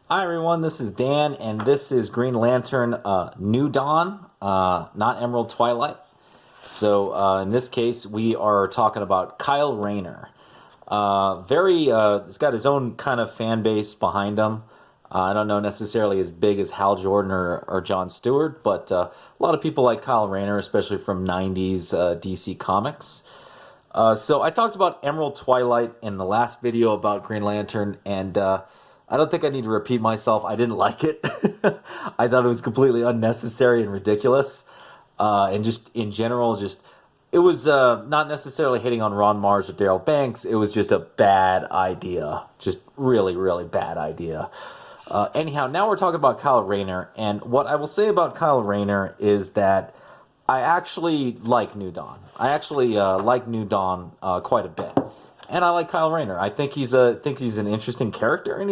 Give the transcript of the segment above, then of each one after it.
Hi everyone, this is Dan, and this is Green Lantern New Dawn, not Emerald Twilight. So in this case, we are talking about Kyle Rayner. He's got his own kind of fan base behind him. I don't know necessarily as big as Hal Jordan or John Stewart, but a lot of people like Kyle Rayner, especially from 90s DC Comics. So I talked about Emerald Twilight in the last video about Green Lantern, and I don't think I need to repeat myself. I didn't like it. I thought it was completely unnecessary and ridiculous. And just in general, it was not necessarily hitting on Ron Marz or Darryl Banks. It was just a bad idea. Just really, really bad idea. Anyhow, now we're talking about Kyle Rayner, and what I will say about Kyle Rayner is that I actually like New Dawn. I actually like New Dawn quite a bit. And I like Kyle Rayner. I think he's an interesting character, and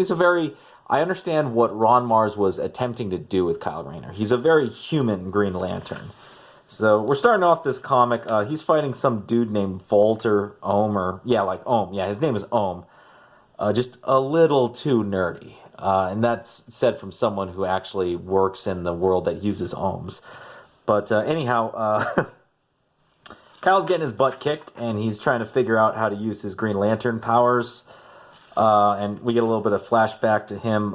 I understand what Ron Marz was attempting to do with Kyle Rayner. He's a very human Green Lantern. So we're starting off this comic. He's fighting some dude named Volt or Ohm, like Ohm. Yeah, his name is Ohm. Just a little too nerdy. And that's said from someone who actually works in the world that uses ohms. But anyhow, Kyle's getting his butt kicked, and he's trying to figure out how to use his Green Lantern powers. And we get a little bit of flashback to him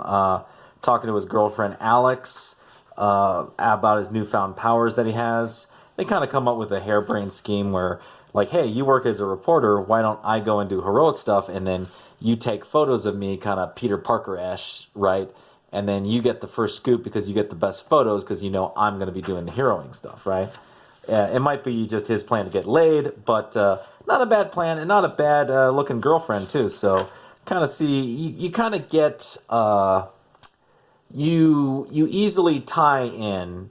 talking to his girlfriend, Alex, about his newfound powers that he has. They kind of come up with a harebrained scheme where, like, hey, you work as a reporter, why don't I go and do heroic stuff, and then you take photos of me, kind of Peter Parker-esque, right? And then you get the first scoop because you get the best photos because you know I'm going to be doing the heroing stuff, right? It might be just his plan to get laid, but not a bad plan and not a bad looking girlfriend too. So kind of see you kind of get you easily tie in,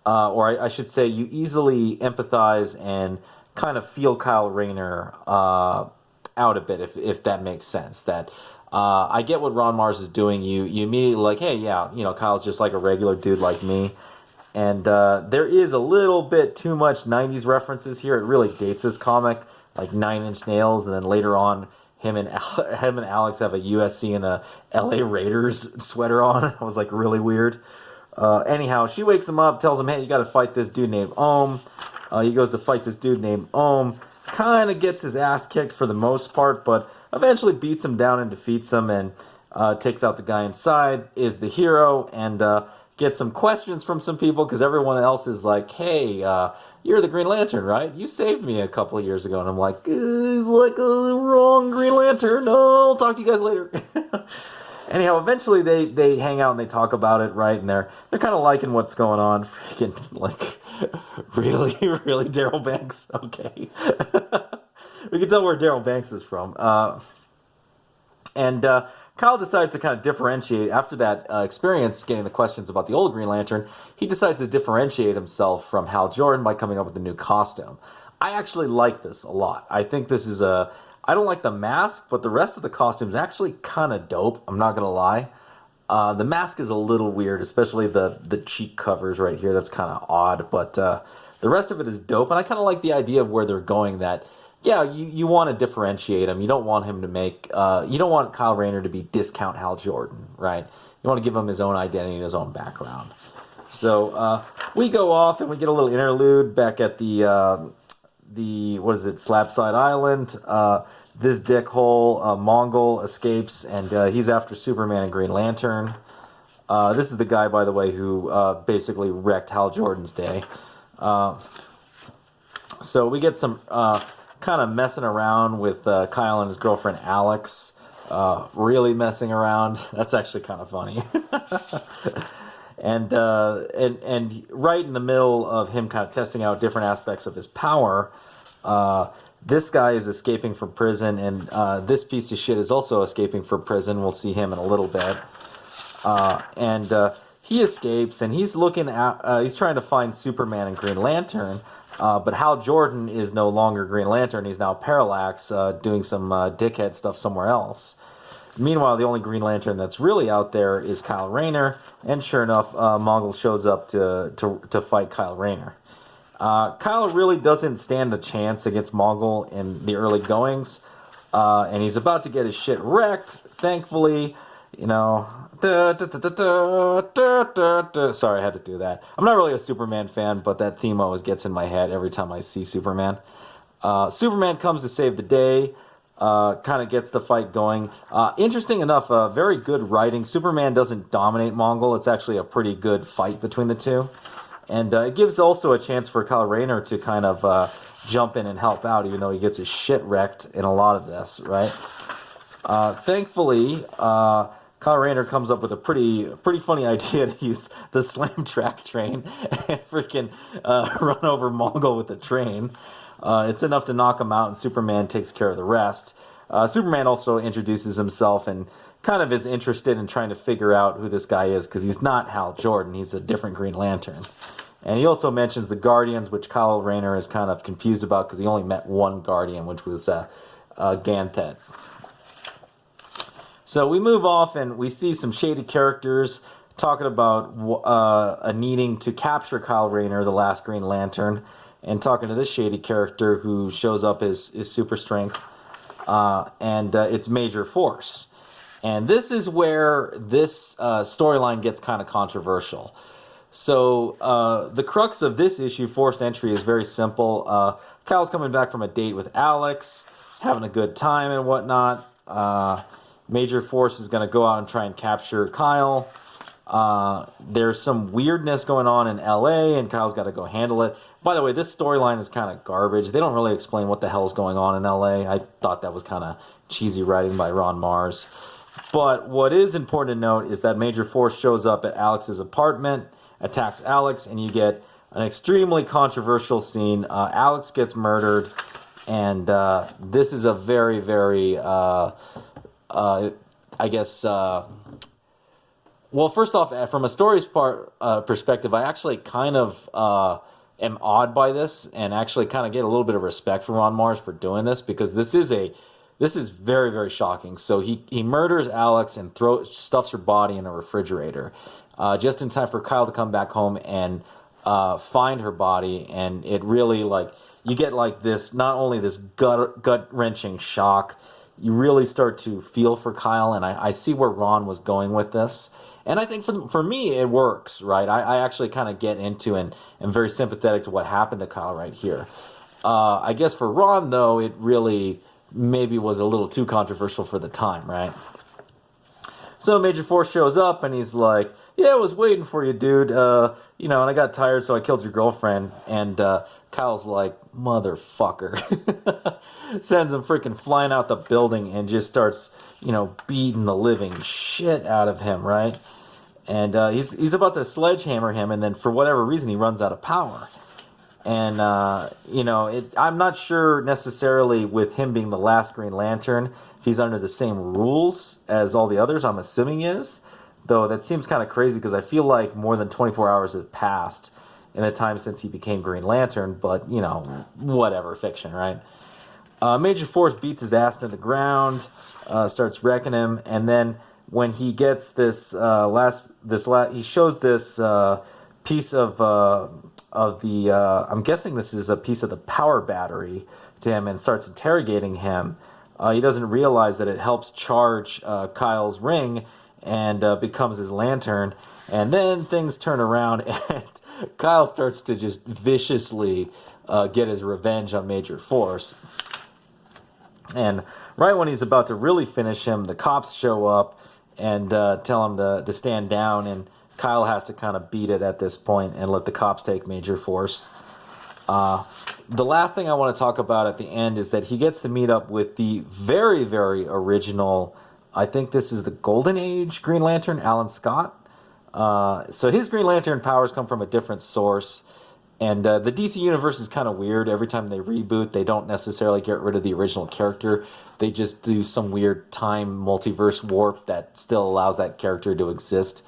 or I should say you easily empathize and kind of feel Kyle Rayner out a bit if that makes sense. That I get what Ron Marz is doing. You immediately like, hey, yeah, Kyle's just like a regular dude like me. And there is a little bit too much 90s references here. It really dates this comic, like Nine Inch Nails, and then later on, him and Alex have a USC and a LA Raiders sweater on. It was like really weird. Anyhow, she wakes him up, tells him, hey, you got to fight this dude named Ohm. He goes to fight this dude named Ohm. Kind of gets his ass kicked for the most part, but eventually beats him down and defeats him and takes out the guy inside, is the hero, and get some questions from some people because everyone else is like, hey, you're the Green Lantern, right? You saved me a couple of years ago. And I'm like, he's like a wrong Green Lantern. No, I'll talk to you guys later. Anyhow, eventually they hang out and they talk about it, right? And they're kind of liking what's going on. Freaking, like, really, really Darryl Banks? Okay. We can tell where Darryl Banks is from. And Kyle decides to kind of differentiate after that experience getting the questions about the old Green Lantern. He decides to differentiate himself from Hal Jordan by coming up with a new costume. I actually like this a lot. I think this is I don't like the mask, but the rest of the costume is actually kind of dope. I'm not gonna lie. The mask is a little weird, especially the cheek covers right here. That's kind of odd, but the rest of it is dope. And I kind of like the idea of where they're going. That yeah, you want to differentiate him. You don't want him to you don't want Kyle Rayner to be discount Hal Jordan, right? You want to give him his own identity and his own background. So we go off and we get a little interlude back at the what is it, Slabside Island. This dickhole, Mongol, escapes, and he's after Superman and Green Lantern. This is the guy, by the way, who basically wrecked Hal Jordan's day. So we get some kind of messing around with Kyle and his girlfriend Alex. Really messing around. That's actually kind of funny. and right in the middle of him kind of testing out different aspects of his power, this guy is escaping from prison, and this piece of shit is also escaping from prison. We'll see him in a little bit. He escapes, and he's looking at he's trying to find Superman and Green Lantern. But Hal Jordan is no longer Green Lantern. He's now Parallax, doing some dickhead stuff somewhere else. Meanwhile, the only Green Lantern that's really out there is Kyle Rayner. And sure enough, Mongol shows up to fight Kyle Rayner. Kyle really doesn't stand a chance against Mongol in the early goings. And he's about to get his shit wrecked. Thankfully, you know, sorry, I had to do that. I'm not really a Superman fan, but that theme always gets in my head every time I see Superman. Superman comes to save the day, kind of gets the fight going. Interesting enough, very good writing. Superman doesn't dominate Mongol. It's actually a pretty good fight between the two. And it gives also a chance for Kyle Rayner to kind of jump in and help out, even though he gets his shit wrecked in a lot of this, right? Thankfully, Kyle Rayner comes up with a pretty funny idea to use the slam track train and freaking run over Mongol with the train. It's enough to knock him out, and Superman takes care of the rest. Superman also introduces himself and kind of is interested in trying to figure out who this guy is, because he's not Hal Jordan. He's a different Green Lantern. And he also mentions the Guardians, which Kyle Rayner is kind of confused about because he only met one Guardian, which was Ganthet. So we move off and we see some shady characters talking about a needing to capture Kyle Rayner, the last Green Lantern, and talking to this shady character who shows up as super strength, and it's Major Force. And this is where this storyline gets kind of controversial. So the crux of this issue, Forced Entry, is very simple. Kyle's coming back from a date with Alex, having a good time and whatnot. Major Force is going to go out and try and capture Kyle. There's some weirdness going on in LA, and Kyle's got to go handle it. By the way, this storyline is kind of garbage. They don't really explain what the hell is going on in LA. I thought that was kind of cheesy writing by Ron Marz. But what is important to note is that Major Force shows up at Alex's apartment, attacks Alex, and you get an extremely controversial scene. Alex gets murdered, and this is a very, very, I guess... well, first off, from a story's perspective, I actually kind of am awed by this, and actually kind of get a little bit of respect for Ron Marz for doing this, because this is very, very shocking. So he murders Alex and stuffs her body in a refrigerator, just in time for Kyle to come back home and find her body. And it really, like, you get like this, not only this gut wrenching shock, you really start to feel for Kyle, and I see where Ron was going with this. And I think for me, it works, right? I actually kind of get into and am very sympathetic to what happened to Kyle right here. I guess for Ron, though, it really maybe was a little too controversial for the time, right? So Major Force shows up, and he's like, yeah, I was waiting for you, dude. And I got tired, so I killed your girlfriend. And Kyle's like, motherfucker. Sends him freaking flying out the building and just starts, beating the living shit out of him, right? And he's about to sledgehammer him, and then for whatever reason, he runs out of power. And, I'm not sure necessarily with him being the last Green Lantern, if he's under the same rules as all the others. I'm assuming he is. Though that seems kind of crazy, because I feel like more than 24 hours has passed in the time since he became Green Lantern. But, whatever, fiction, right? Major Force beats his ass to the ground, starts wrecking him, and then when he gets this he shows this piece of the I'm guessing this is a piece of the power battery to him, and starts interrogating him. He doesn't realize that it helps charge Kyle's ring and becomes his lantern, and then things turn around and Kyle starts to just viciously get his revenge on Major Force. And right when he's about to really finish him, the cops show up and tell him to stand down, and Kyle has to kind of beat it at this point and let the cops take Major Force. The last thing I want to talk about at the end is that he gets to meet up with the very, very original, I think this is the Golden Age Green Lantern, Alan Scott. So his Green Lantern powers come from a different source. And the DC universe is kind of weird. Every time they reboot, they don't necessarily get rid of the original character. They just do some weird time multiverse warp that still allows that character to exist.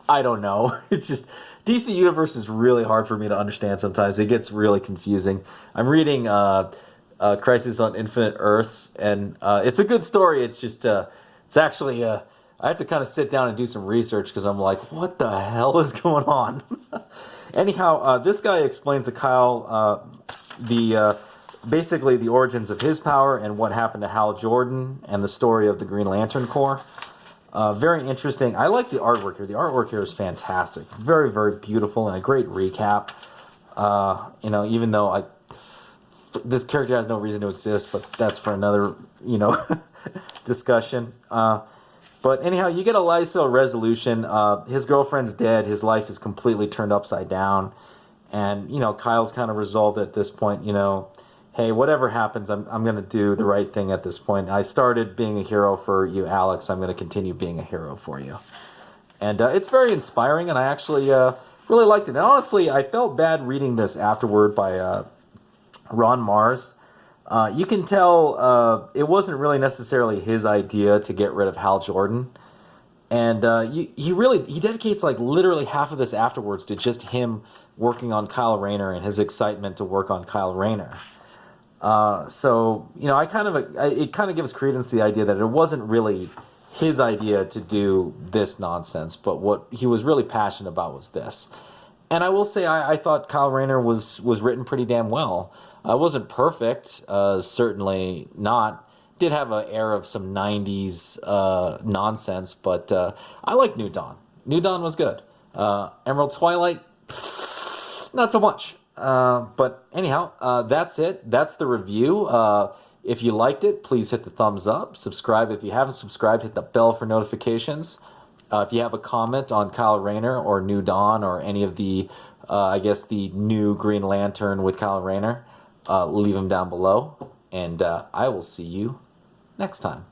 I don't know. It's just, DC universe is really hard for me to understand sometimes. It gets really confusing. I'm reading Crisis on Infinite Earths, and it's a good story. It's just, it's actually, I have to kind of sit down and do some research, because I'm like, what the hell is going on? Anyhow, this guy explains to Kyle basically the origins of his power and what happened to Hal Jordan and the story of the Green Lantern Corps. Very interesting. I like the artwork here. The artwork here is fantastic. Very, very beautiful and a great recap. Even though this character has no reason to exist, but that's for another, discussion. But anyhow, you get a Lyso resolution. His girlfriend's dead. His life is completely turned upside down. And, Kyle's kind of resolved at this point, hey, whatever happens, I'm going to do the right thing at this point. I started being a hero for you, Alex. I'm going to continue being a hero for you. And it's very inspiring, and I actually really liked it. And honestly, I felt bad reading this afterward by Ron Marz. You can tell it wasn't really necessarily his idea to get rid of Hal Jordan. And he dedicates like literally half of this afterwards to just him working on Kyle Rayner and his excitement to work on Kyle Rayner. It kind of gives credence to the idea that it wasn't really his idea to do this nonsense, but what he was really passionate about was this. And I will say, I thought Kyle Rayner was written pretty damn well. It wasn't perfect, certainly not. Did have an air of some 90s nonsense, but I like New Dawn. New Dawn was good. Emerald Twilight, not so much. But anyhow, that's it. That's the review. If you liked it, please hit the thumbs up. Subscribe if you haven't subscribed. Hit the bell for notifications. If you have a comment on Kyle Rayner or New Dawn or any of the, the new Green Lantern with Kyle Rayner, leave them down below. And I will see you next time.